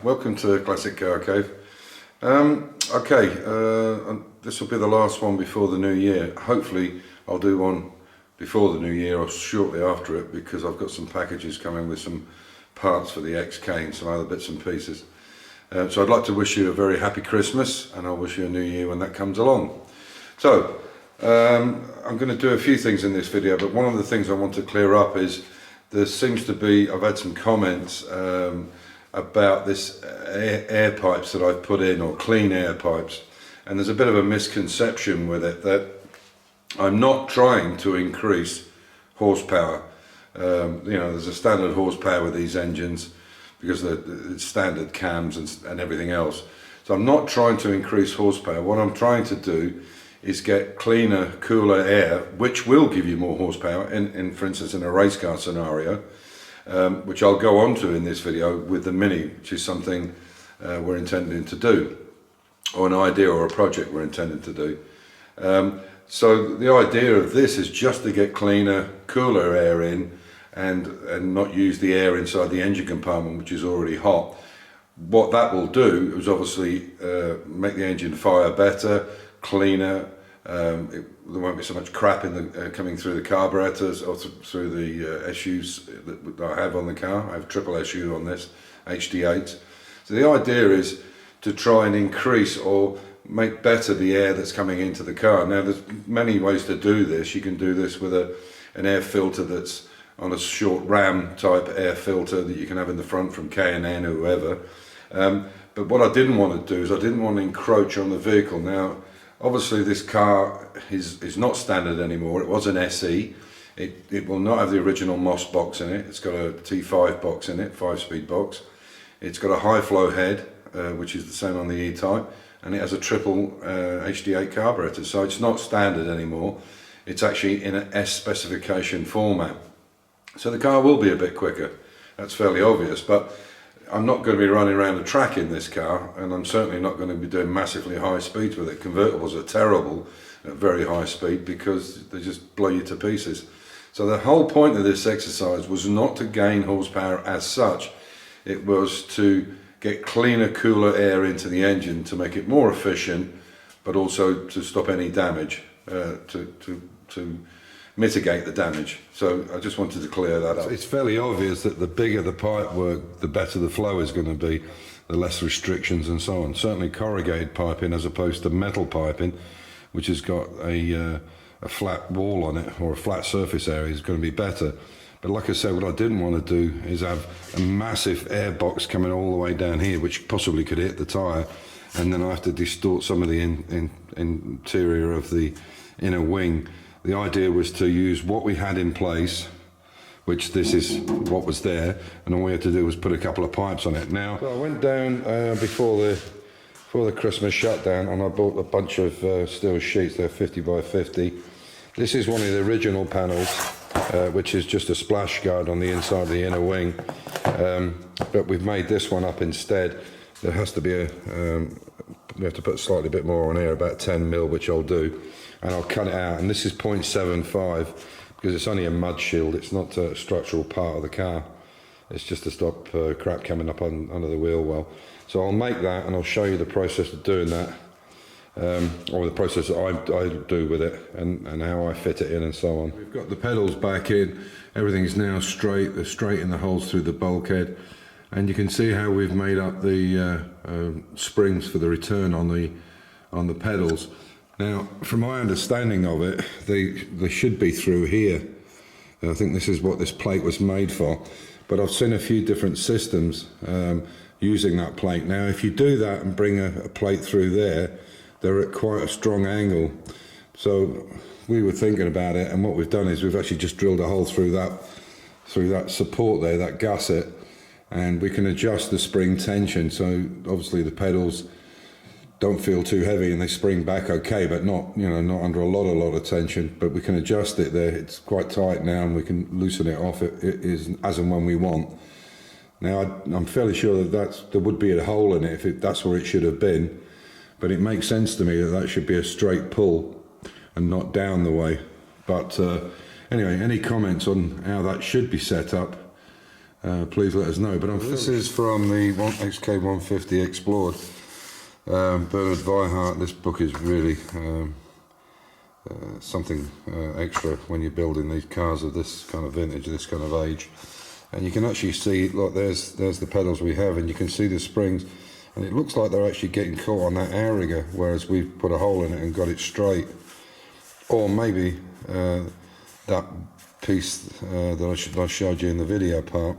welcome to Classic Car Cave. This will be the last one before the new year. Hopefully I'll do one before the new year or shortly after it, because I've got some packages coming with some parts for the XK and some other bits and pieces. So I'd like to wish you a very happy Christmas, and I'll wish you a new year when that comes along. So I'm going to do a few things in this video, but one of the things I want to clear up is there seems to be, I've had some comments about this air pipes that I've put in, or clean air pipes, and there's a bit of a misconception with it that I'm not trying to increase horsepower. There's a standard horsepower with these engines because it's standard cams and everything else. So I'm not trying to increase horsepower. What I'm trying to do is get cleaner, cooler air, which will give you more horsepower, for instance, in a race car scenario, which I'll go on to in this video with the Mini, which is something we're intending to do, or an idea or a project we're intending to do. So the idea of this is just to get cleaner, cooler air in, and not use the air inside the engine compartment, which is already hot. What that will do is obviously make the engine fire better, cleaner. There won't be so much crap coming through the carburetors or through the SUs that I have on the car. I have triple SU on this, HD8. So the idea is to try and increase or make better the air that's coming into the car. Now there's many ways to do this. You can do this with an air filter that's on a short ram type air filter that you can have in the front from K&N or whoever. But what I didn't want to do is I didn't want to encroach on the vehicle. Now obviously this car is not standard anymore. It was an SE. It will not have the original Moss box in it. It's got a T5 box in it, 5-speed box. It's got a high flow head, which is the same on the E-Type, and it has a triple HD8 carburetor. So it's not standard anymore. It's actually in an S specification format. So the car will be a bit quicker. That's fairly obvious, but I'm not going to be running around the track in this car, and I'm certainly not going to be doing massively high speeds with it. Convertibles are terrible at very high speed because they just blow you to pieces. So the whole point of this exercise was not to gain horsepower as such. It was to get cleaner, cooler air into the engine to make it more efficient, but also to stop any damage, to mitigate the damage. So I just wanted to clear that up. It's fairly obvious that the bigger the pipe work, the better the flow is going to be, the less restrictions and so on. Certainly corrugated piping as opposed to metal piping, which has got a flat wall on it or a flat surface area, is going to be better. But like I said, what I didn't want to do is have a massive air box coming all the way down here, which possibly could hit the tyre, and then I have to distort some of the interior of the inner wing. The idea was to use what we had in place, which this is what was there, and all we had to do was put a couple of pipes on it. Now, so I went down before the Christmas shutdown, and I bought a bunch of steel sheets. They're 50 by 50. This is one of the original panels, which is just a splash guard on the inside of the inner wing, but we've made this one up instead. There has to be we have to put slightly bit more on here, about 10 mil, which I'll do, and I'll cut it out. And this is 0.75 because it's only a mud shield. It's not a structural part of the car. It's just to stop crap coming up under the wheel well. So I'll make that, and I'll show you the process of doing that, or the process that I do with it, and how I fit it in and so on. We've got the pedals back in. Everything's now straight. They're straight in the holes through the bulkhead. And you can see how we've made up the springs for the return on the pedals. Now, from my understanding of it, they should be through here. And I think this is what this plate was made for. But I've seen a few different systems using that plate. Now, if you do that and bring a plate through there, they're at quite a strong angle. So we were thinking about it, and what we've done is we've actually just drilled a hole through that support there, that gusset, and we can adjust the spring tension. So obviously the pedals don't feel too heavy and they spring back okay, but not under a lot of tension. But we can adjust it there. It's quite tight now, and we can loosen it off. It is as and when we want. Now I'm fairly sure that there would be a hole in it if that's where it should have been, but it makes sense to me that should be a straight pull and not down the way. But anyway, any comments on how that should be set up, please let us know. But this is from the XK150 Explored. Bernard Weihart. This book is really something extra when you're building these cars of this kind of vintage, this kind of age. And you can actually see, look, there's the pedals we have, and you can see the springs, and it looks like they're actually getting caught on that outrigger, whereas we've put a hole in it and got it straight. Or maybe that piece that I showed you in the video part,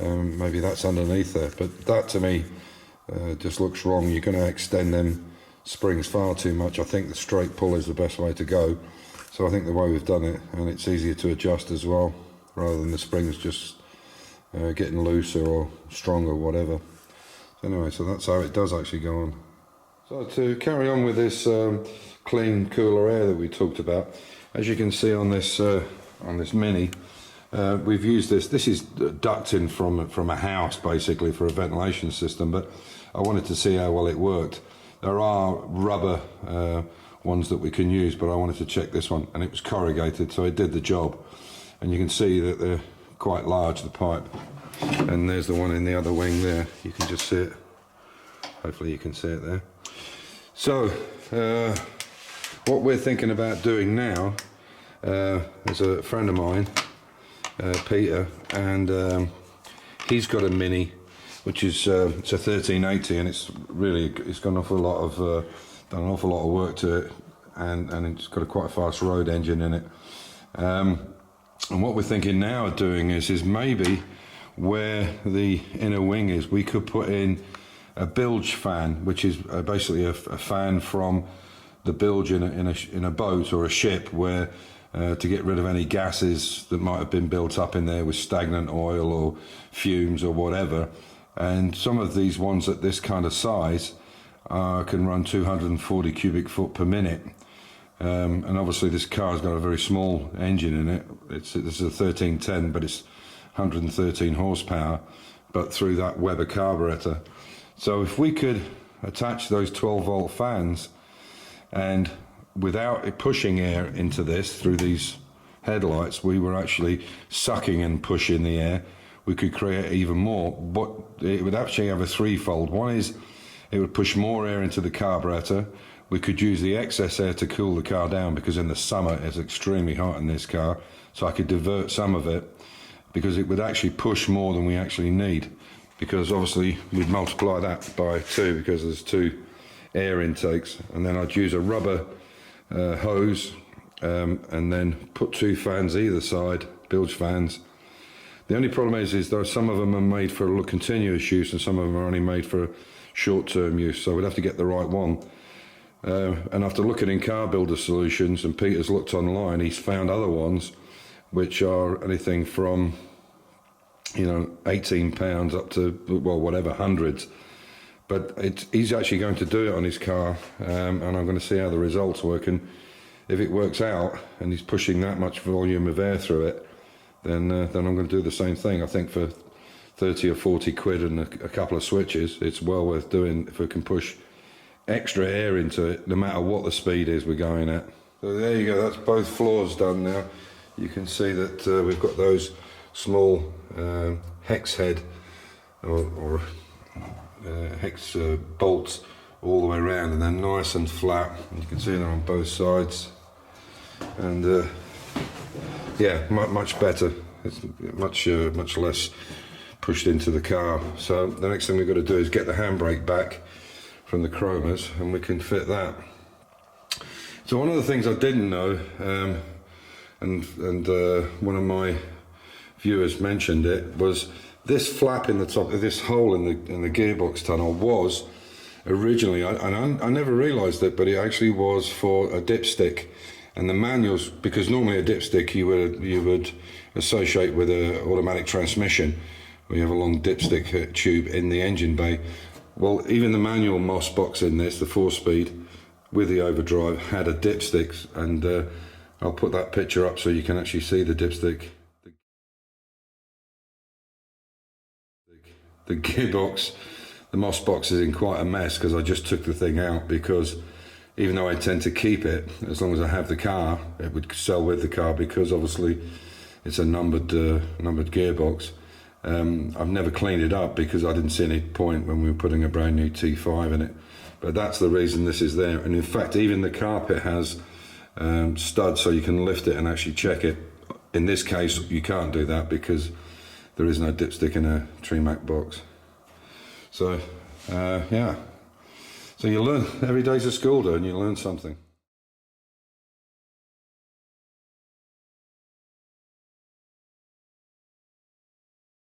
maybe that's underneath there. But that to me just looks wrong. You're going to extend them springs far too much. I think the straight pull is the best way to go. So I think the way we've done it, and it's easier to adjust as well, rather than the springs just getting looser or stronger, whatever. Anyway, so that's how it does actually go on. So to carry on with this clean, cooler air that we talked about, as you can see on this Mini, we've used this. This is ducting from a house basically for a ventilation system, but I wanted to see how well it worked. There are rubber ones that we can use, but I wanted to check this one, and it was corrugated, so it did the job. And you can see that they're quite large, the pipe. And there's the one in the other wing there. You can just see it. Hopefully you can see it there. So what we're thinking about doing now is a friend of mine, Peter, and he's got a Mini, which is it's a 1380, and it's got an awful lot of done an awful lot of work to it, and it's got quite a fast road engine in it. And what we're thinking now of doing is maybe where the inner wing is, we could put in a bilge fan, which is basically a fan from the bilge in a boat or a ship, where to get rid of any gases that might have been built up in there with stagnant oil or fumes or whatever. And some of these ones at this kind of size can run 240 cubic foot per minute. And obviously this car's got a very small engine in it. This is a 1310, but it's 113 horsepower, but through that Weber carburetor. So if we could attach those 12-volt fans, and without it pushing air into this through these headlights, we were actually sucking and pushing the air, we could create even more. But it would actually have a threefold. One is it would push more air into the carburetor. We could use the excess air to cool the car down, because in the summer it's extremely hot in this car, so I could divert some of it, because it would actually push more than we actually need, because obviously we'd multiply that by 2 because there's 2 air intakes, and then I'd use a rubber hose and then put 2 fans either side, bilge fans. The only problem is though some of them are made for continuous use and some of them are only made for short-term use, so we'd have to get the right one. And after looking in car builder solutions, and Peter's looked online, he's found other ones which are anything from, you know, £18 up to, well, whatever, hundreds. But he's actually going to do it on his car, and I'm going to see how the results work. And if it works out and he's pushing that much volume of air through it, then I'm going to do the same thing. I think for 30 or 40 quid and a couple of switches, it's well worth doing if we can push extra air into it, no matter what the speed is we're going at. So there you go, that's both floors done now. You can see that we've got those small hex head or hex bolts all the way around, and they're nice and flat, and you can see them on both sides, and yeah, much better. It's much less pushed into the car. So the next thing we've got to do is get the handbrake back from the chromas, and we can fit that. So one of the things I didn't know, and one of my viewers mentioned it, was this flap in the top of this hole in the gearbox tunnel was originally, and I never realised it, but it actually was for a dipstick. And the manuals, because normally a dipstick you would associate with an automatic transmission, where you have a long dipstick tube in the engine bay. Well, even the manual Moss box in this, the 4-speed with the overdrive, had a dipstick, and I'll put that picture up so you can actually see the dipstick. The gearbox, the Moss box is in quite a mess because I just took the thing out, because even though I tend to keep it, as long as I have the car, it would sell with the car, because obviously it's a numbered gearbox. I've never cleaned it up because I didn't see any point when we were putting a brand new T5 in it. But that's the reason this is there. And in fact, even the carpet has studs so you can lift it and actually check it. In this case, you can't do that because there is no dipstick in a Tremac box. So, yeah. So you learn, every day's a school day and you learn something.